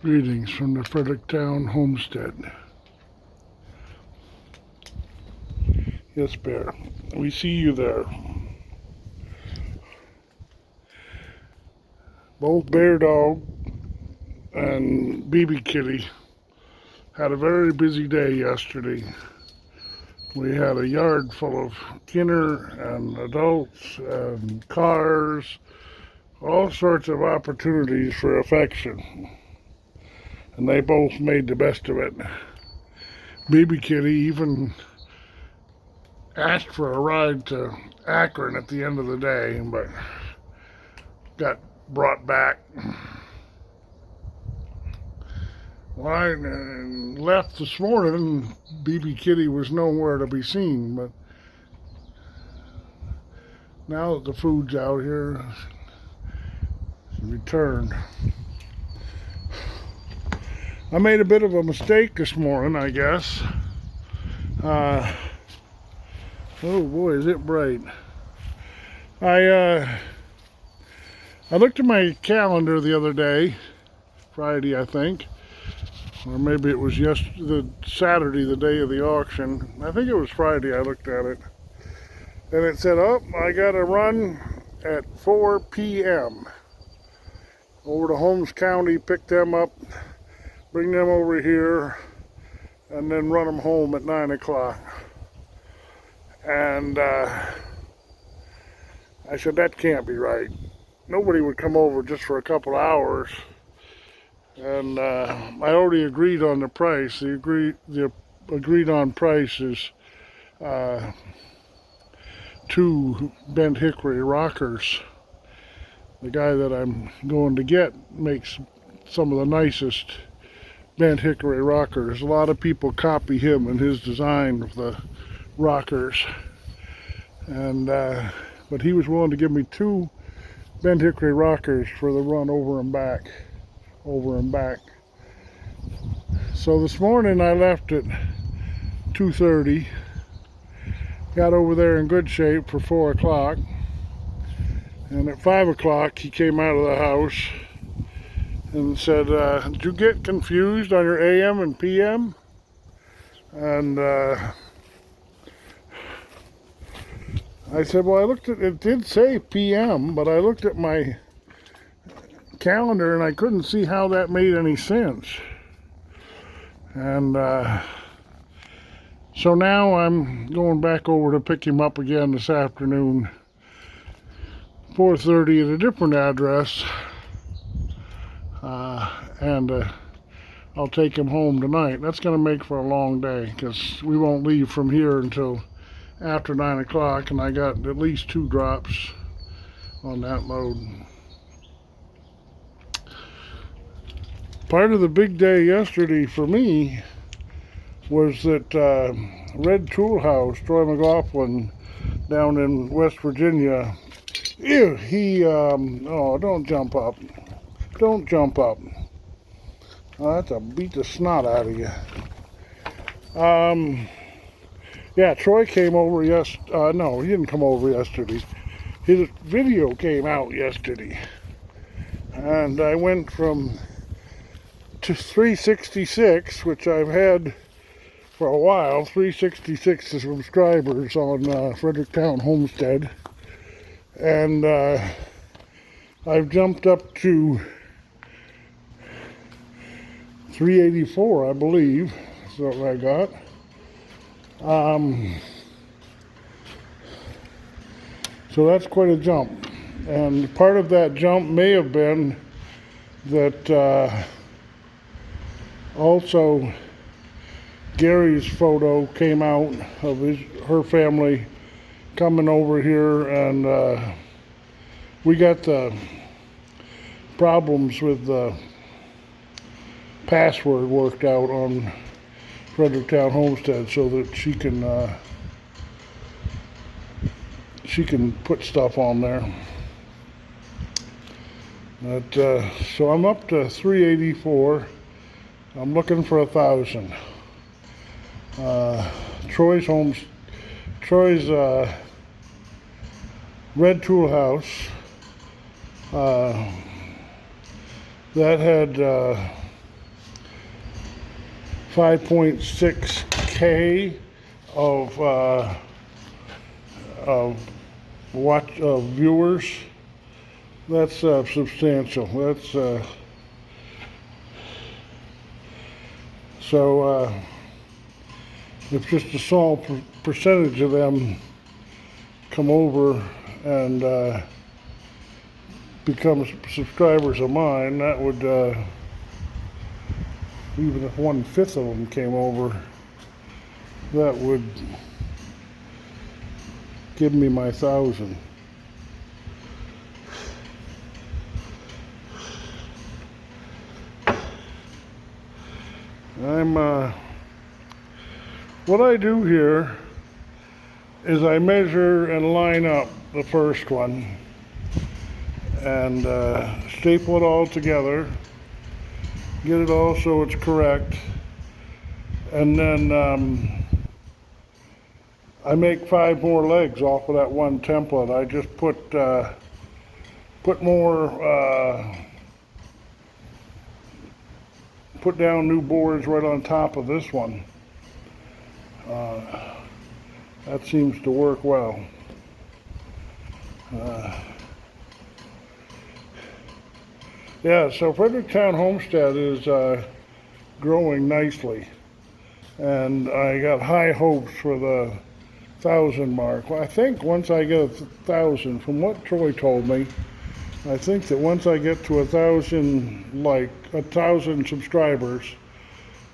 Greetings from the Fredericktown homestead. Yes, Bear, we see you there. Both Bear Dog and BB Kitty had a very busy day yesterday. We had a yard full of kinder and adults and cars, all sorts of opportunities for affection. And they both made the best of it. BB Kitty even asked for a ride to Akron at the end of the day, but got brought back. When I left this morning, BB Kitty was nowhere to be seen, but now that the food's out here, she returned. I made a bit of a mistake this morning, I guess. Oh boy, is it bright. I looked at my calendar the other day, Friday I think, or maybe it was the Saturday, the day of the auction. I think it was Friday I looked at it. And it said, oh, I got to run at 4 p.m. over to Holmes County, pick them up, bring them over here, and then run them home at 9 o'clock. And I said, that can't be right. Nobody would come over just for a couple hours. And I already agreed on the price. The agreed on price is 2 bent hickory rockers. The guy that I'm going to get makes some of the nicest bent hickory rockers. A lot of people copy him and his design of the rockers. And but he was willing to give me 2 bent hickory rockers for the run over and back. So this morning I left at 2:30, got over there in good shape for 4 o'clock, and at 5 o'clock he came out of the house and said, did you get confused on your AM and PM? And I said, well, I looked at it, did say PM, but I looked at my calendar and I couldn't see how that made any sense. And so now I'm going back over to pick him up again this afternoon, 4:30 at a different address, and I'll take him home tonight. That's going to make for a long day because we won't leave from here until after 9 o'clock, and I got at least 2 drops on that load. Part of the big day yesterday for me was that Red Tool House, Troy McLaughlin, down in West Virginia, he, oh, don't jump up. Don't jump up. Oh, that's a beat the snot out of you. Yeah, Troy came over no, he didn't come over yesterday. His video came out yesterday. And I went from to 366, which I've had for a while, 366 subscribers on Fredericktown Homestead. And I've jumped up to 384, I believe. That's what I got. So that's quite a jump. And part of that jump may have been that also Gary's photo came out of her family coming over here, and we got the problems with the password worked out on Fredericktown Homestead so that she can put stuff on there. But so I'm up to 384. I'm looking for 1,000. Troy's Red Tool House that had 5.6K of viewers. That's substantial. That's if just a small percentage of them come over and become subscribers of mine, that would, even if 1/5 of them came over, that would give me my 1,000. What I do here is I measure and line up the first one and staple it all together, get it all so it's correct, and then I make 5 more legs off of that one template. I just put down new boards right on top of this one. That seems to work well. Yeah, so Fredericktown Homestead is growing nicely, and I got high hopes for the 1,000 mark. Well, I think once I get 1,000, from what Troy told me, I think that once I get to 1,000 subscribers,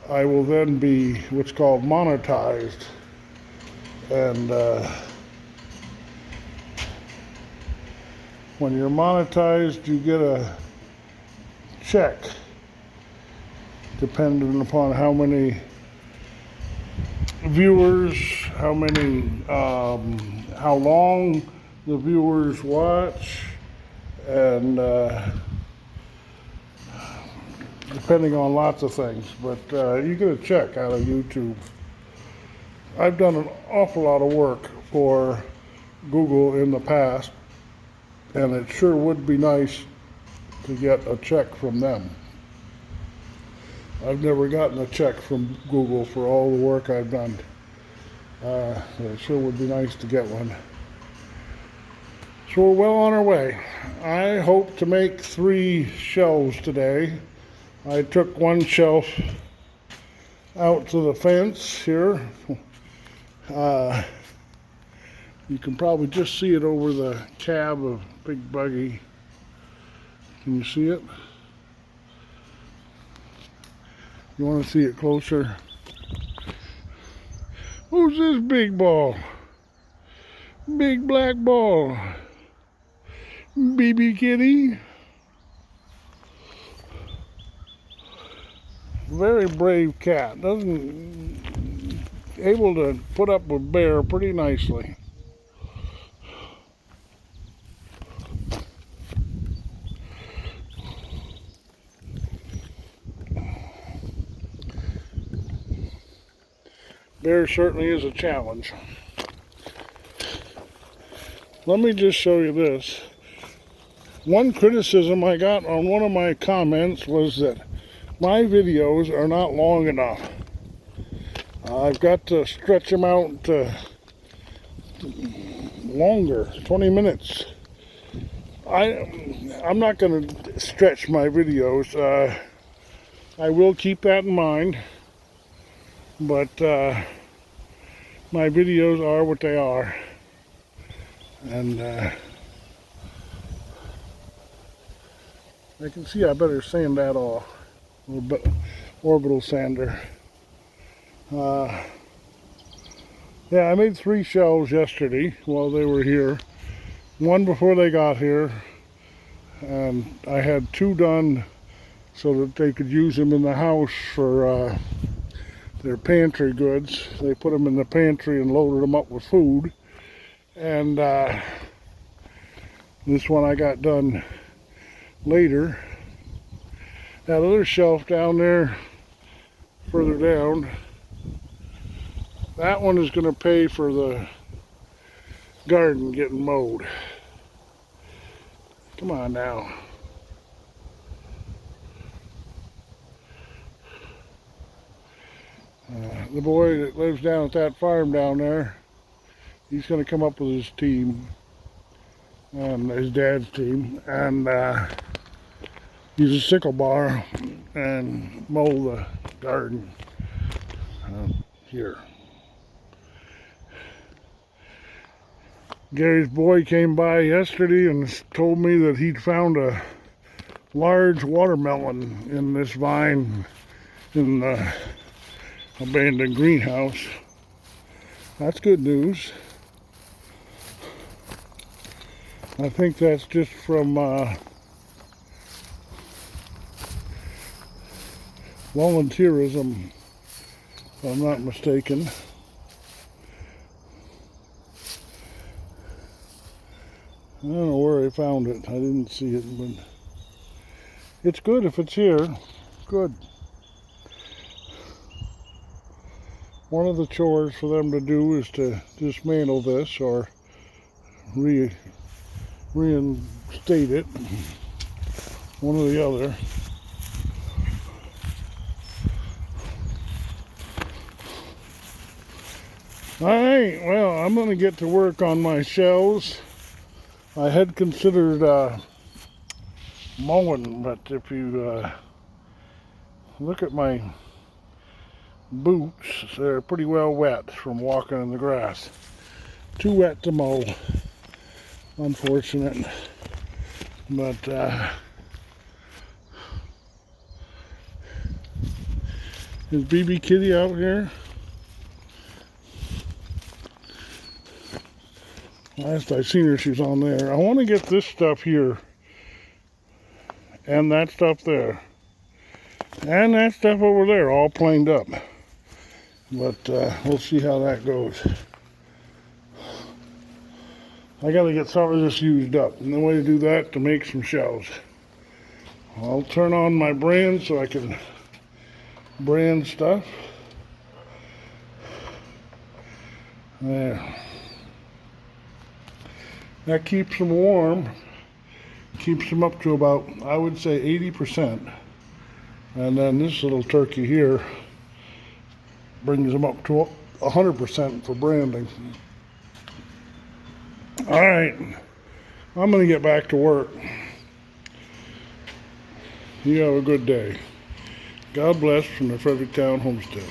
I will then be what's called monetized. And when you're monetized, you get a check depending upon how many viewers, how long the viewers watch, and depending on lots of things. But you get a check out of YouTube. I've done an awful lot of work for Google in the past, and it sure would be nice to get a check from them. I've never gotten a check from Google for all the work I've done. It sure would be nice to get one. So we're well on our way. I hope to make 3 shelves today. I took one shelf out to the fence here. You can probably just see it over the cab of Big Buggy. Can you see it? You want to see it closer? Who's this big ball? Big black ball. BB Kitty. Very brave cat. Able to put up with Bear pretty nicely. Bear certainly is a challenge. Let me just show you this. One criticism I got on one of my comments was that my videos are not long enough. I've got to stretch them out longer, 20 minutes. I'm not going to stretch my videos. I will keep that in mind, but my videos are what they are. And I can see I better sand that off. A little bit orbital sander. Yeah, I made 3 shelves yesterday while they were here. One before they got here, and I had 2 done so that they could use them in the house for their pantry goods. They put them in the pantry and loaded them up with food. And this one I got done later. That other shelf down there, further down, that one is going to pay for the garden getting mowed. Come on now. The boy that lives down at that farm down there, he's going to come up with his team, and his dad's team, and use a sickle bar and mow the garden here. Gary's boy came by yesterday and told me that he'd found a large watermelon in this vine in the abandoned greenhouse. That's good news. I think that's just from volunteerism, if I'm not mistaken. I don't know where I found it. I didn't see it, but it's good if it's here. Good. One of the chores for them to do is to dismantle this or reinstate it. One or the other. Alright, well, I'm going to get to work on my shelves. I had considered mowing, but if you look at my boots, they're pretty well wet from walking in the grass. Too wet to mow, unfortunate. But is BB Kitty out here? Last I seen her, she's on there. I want to get this stuff here, and that stuff there, and that stuff over there, all planed up. But we'll see how that goes. I got to get some of this used up, and the way to do that to make some shelves. I'll turn on my brand so I can brand stuff. There. That keeps them warm, keeps them up to about, I would say, 80%. And then this little turkey here brings them up to 100% for branding. All right, I'm going to get back to work. You have a good day. God bless from the Fredericktown Homestead.